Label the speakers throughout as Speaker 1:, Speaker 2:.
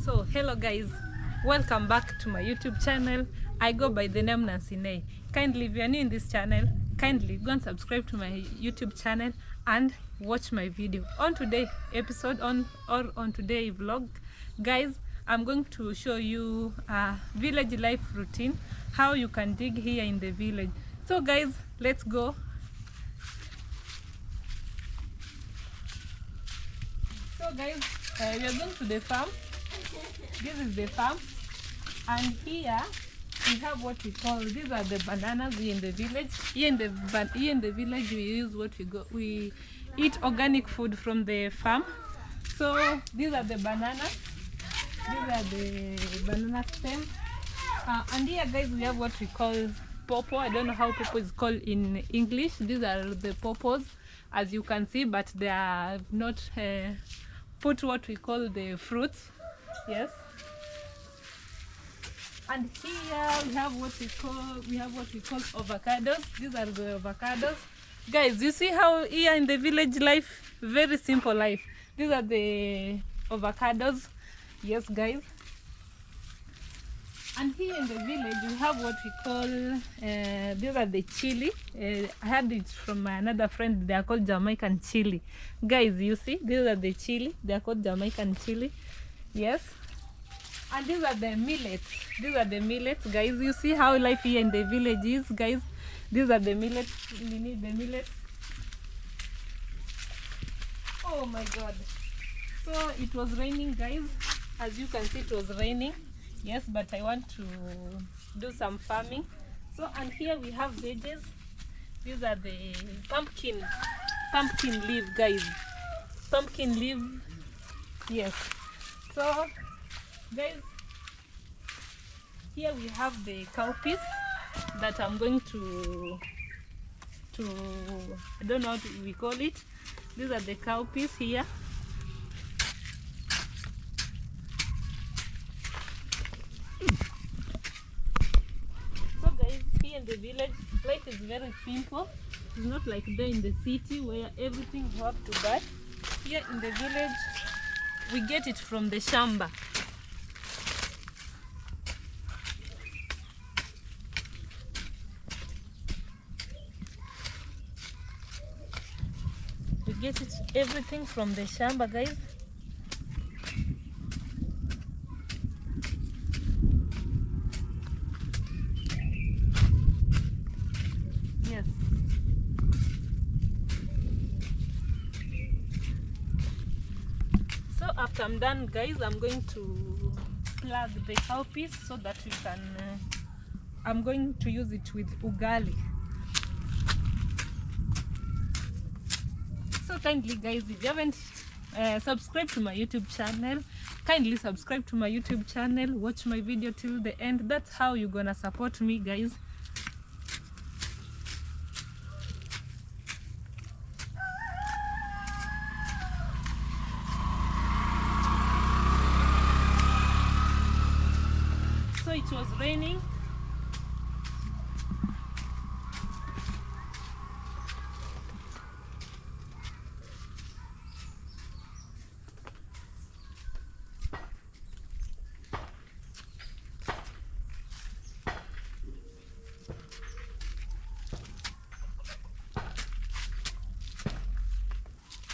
Speaker 1: So hello guys, welcome back to my YouTube channel. I go by the name Nancy. Kindly, if you are new in this channel, kindly go and subscribe to my YouTube channel and watch my video. On today episode on today vlog, guys, I'm going to show you a village life routine, how you can dig here in the village. So guys, let's go. So guys, we are going to the farm. This is the farm, and here we have what we call, these are the bananas here in the village. Here in the village we use we eat organic food from the farm. So these are the bananas. These are the banana stem. And here guys we have what we call pawpaw. I don't know how pawpaw is called in English. These are the pawpaws, as you can see, but they are not put what we call the fruits. Yes. And here we have what we call avocados. These are the avocados. Guys, you see how here in the village life, very simple life. These are the avocados. Yes guys. And here in the village we have what we call these are the chili. I had it from another friend. They are called Jamaican chili. Guys, you see, these are the chili. They are called Jamaican chili. Yes. And these are the millets. These are the millets, guys. You see how life here in the village is, guys. These are the millets. We need the millets. Oh my god. So it was raining, guys. As you can see, it was raining. Yes, but I want to do some farming. So, and here we have veggies. These are the pumpkin leaf, guys. Pumpkin leaf. Yes. So guys, here we have the cowpeas that I'm going to I don't know what we call it. These are the cowpeas here. So guys, here in the village life is very simple. It's not like there in the city where everything you have to buy. Here in the village we get it from the shamba. We get it everything from the shamba, guys. Yes. So after I'm done, guys, I'm going to plug the cowpeas so that we can I'm going to use it with ugali. So kindly guys, if you haven't subscribed to my YouTube channel, kindly subscribe to my YouTube channel, watch my video till the end. That's how you're gonna support me, guys. So it was raining.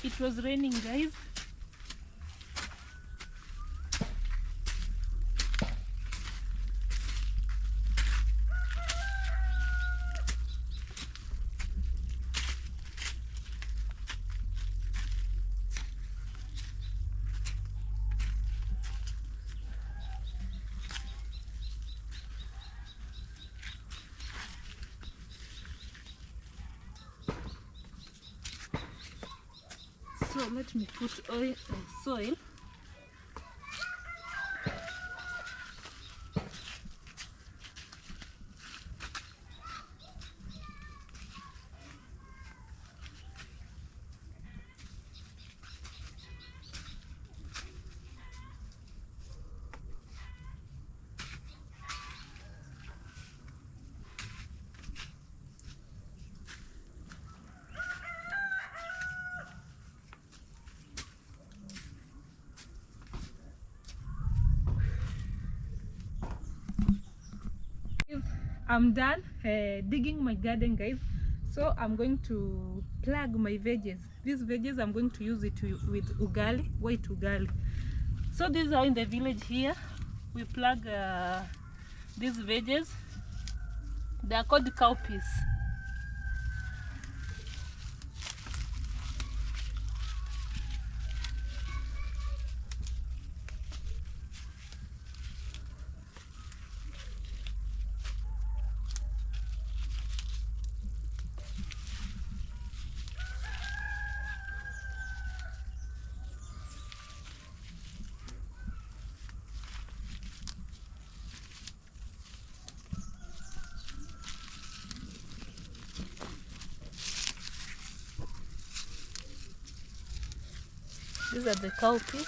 Speaker 1: It was raining, guys. So let me put soil. I'm done digging my garden, guys. So I'm going to plug my veggies. These veggies I'm going to use it with ugali, white ugali. So these are in the village here. We plug these veggies. They are called cowpeas. These are the cowpeas.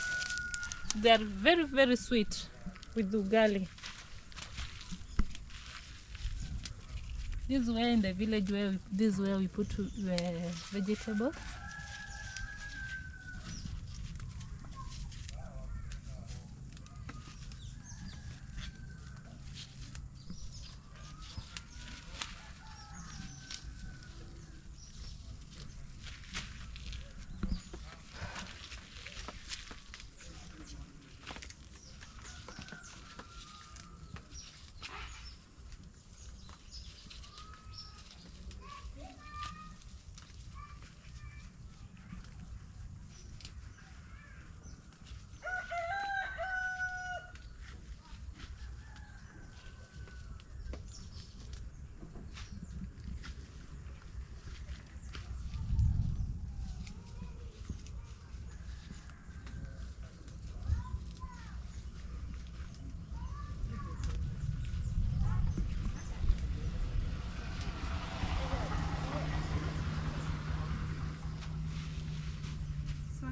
Speaker 1: They are very, very sweet with ugali. This is where in the village this is where we put vegetables.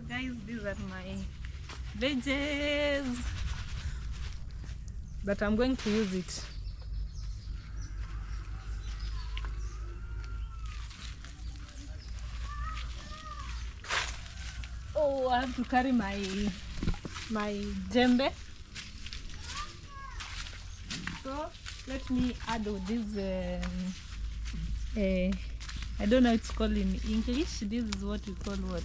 Speaker 1: Guys, these are my veggies that I'm going to use it. Oh, I have to carry my djembe. So let me add this I don't know what it's called in English. This is what we call what?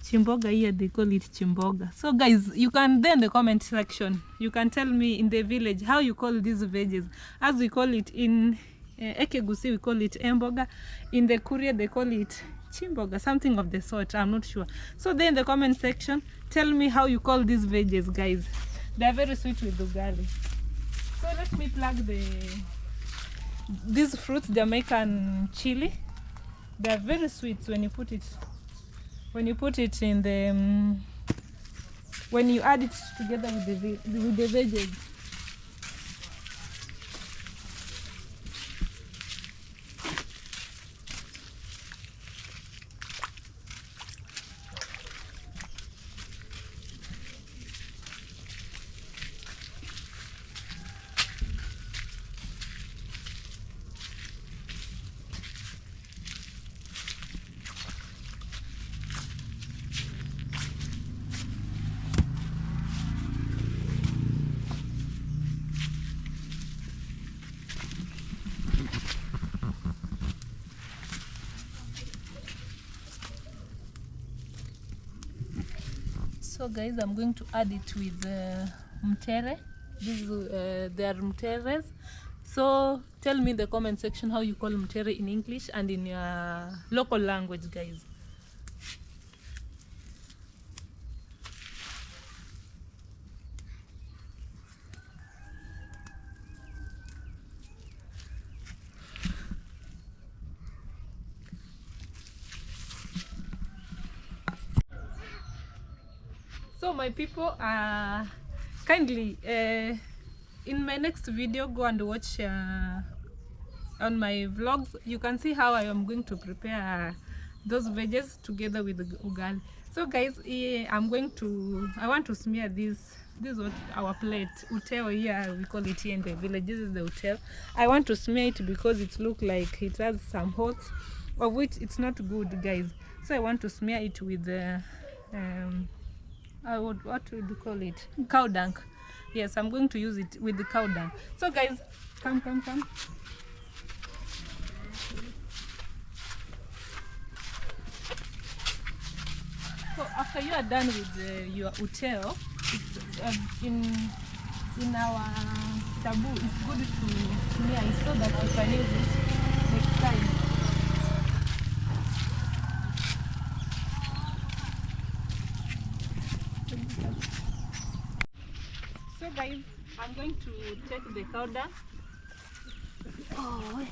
Speaker 1: Chimboga. Here they call it chimboga. So guys, you can then in the comment section, you can tell me in the village how you call these veggies. As we call it in Ekegusi, we call it emboga. In the Kuria, they call it chimboga, something of the sort. I'm not sure. So then in the comment section, tell me how you call these veggies, guys. They are very sweet with ugali. So let me plug these fruits, Jamaican chili. They are very sweet when you put it in the when you add it together with the veggies. So guys, I'm going to add it with mtere. They are mteres. So tell me in the comment section how you call mtere in English and in your local language, guys. So my people, kindly in my next video, go and watch on my vlogs. You can see how I am going to prepare those veggies together with the ugali. So guys, I want to smear this is what our plate uteo here, we call it here in the village. This is the uteo. I want to smear it because it looks like it has some holes, of which it's not good, guys. So I want to smear it with the what would you call it? Cow dung. Yes, I'm going to use it with the cow dung. So guys, Come, come, come. So after you are done with your uteo, in our taboo, it's good to smear it so that you can use it next time. So guys, I'm going to take the cow down. Oh.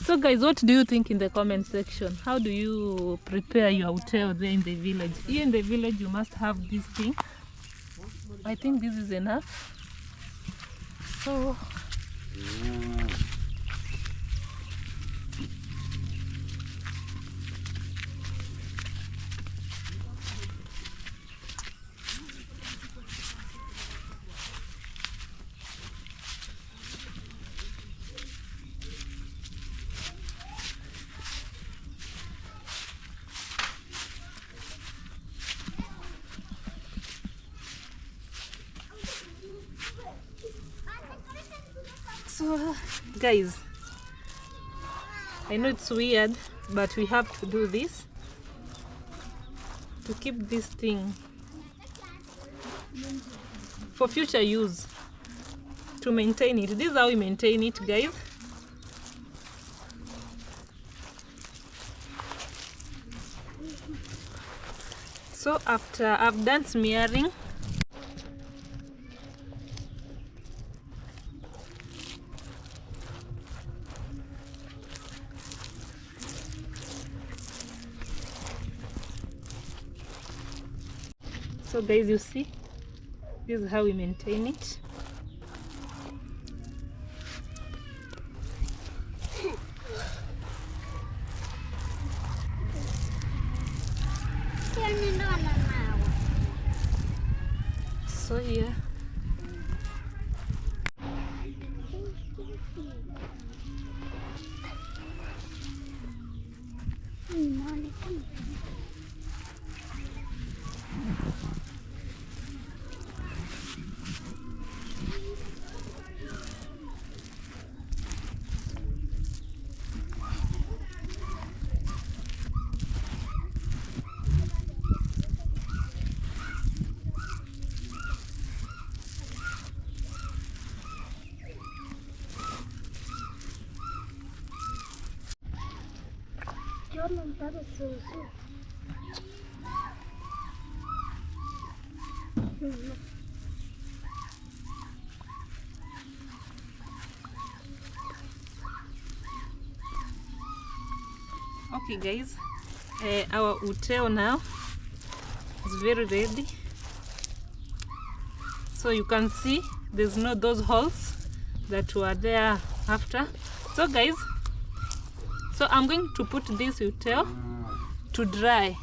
Speaker 1: So guys, what do you think in the comment section? How do you prepare your uteo there in the village? Here in the village you must have this thing. I think this is enough. So guys, I know it's weird, but we have to do this to keep this thing for future use, to maintain it. This is how we maintain it, guys. So after I've done smearing, so guys, you see, this is how we maintain it. So here, okay guys, our uteo now is very ready. So you can see there's no those holes that were there after. So guys, so I'm going to put this uteo to dry.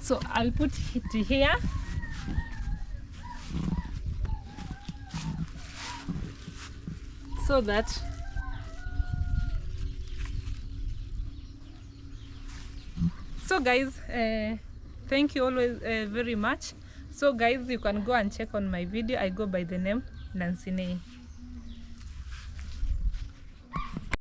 Speaker 1: So I'll put it here. So that guys, thank you always very much. So guys, you can go and check on my video. I go by the name Nancy Nay.